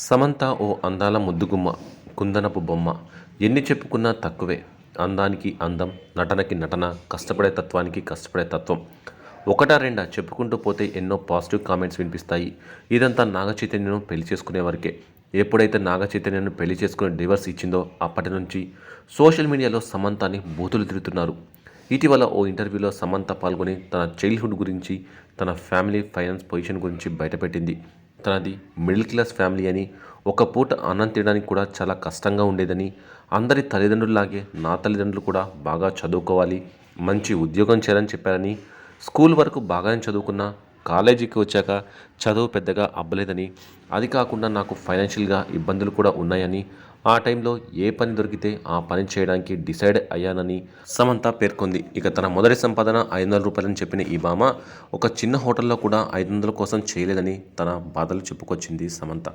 సమంత ఓ అందాల ముద్దుగుమ్మ, కుందనపు బొమ్మ. ఎన్ని చెప్పుకున్నా తక్కువే. అందానికి అందం, నటనకి నటన, కష్టపడే తత్వానికి కష్టపడే తత్వం. ఒకటా రెండా చెప్పుకుంటూ పోతే ఎన్నో పాజిటివ్ కామెంట్స్ వినిపిస్తాయి. ఇదంతా నాగ చైతన్యను పెళ్లి చేసుకునే వరకే. ఎప్పుడైతే నాగ చైతన్యను పెళ్లి చేసుకుని డివర్స్ ఇచ్చిందో అప్పటి నుంచి సోషల్ మీడియాలో సమంతని బూతులు తిడుతున్నారు. ఇటీవల ఓ ఇంటర్వ్యూలో సమంత పాల్గొని తన చైల్డ్హుడ్ గురించి, తన ఫ్యామిలీ ఫైనాన్స్ పొజిషన్ గురించి బయటపెట్టింది. తనది మిడిల్ క్లాస్ ఫ్యామిలీ అని, ఒక పూట అన్నం తినడానికి కూడా చాలా కష్టంగా ఉండేదని, అందరి తల్లిదండ్రుల్లాగే నా తల్లిదండ్రులు కూడా బాగా చదువుకోవాలి, మంచి ఉద్యోగం చేయాలని చెప్పారని, స్కూల్ వరకు బాగానే చదువుకున్నా కాలేజీకి వచ్చాక చదువు పెద్దగా అబ్బలేదని, అది కాకుండా నాకు ఫైనాన్షియల్గా ఇబ్బందులు కూడా ఉన్నాయని, ఆ టైంలో ఏ పని దొరికితే ఆ పని చేయడానికి డిసైడ్ అయ్యానని సమంత పేర్కొంది. ఇక తన మొదటి సంపాదన రూ. 500 చెప్పిన ఈ భామ ఒక చిన్న హోటల్లో కూడా 500 కోసం చేయలేదని తన బాధలు చెప్పుకొచ్చింది సమంత.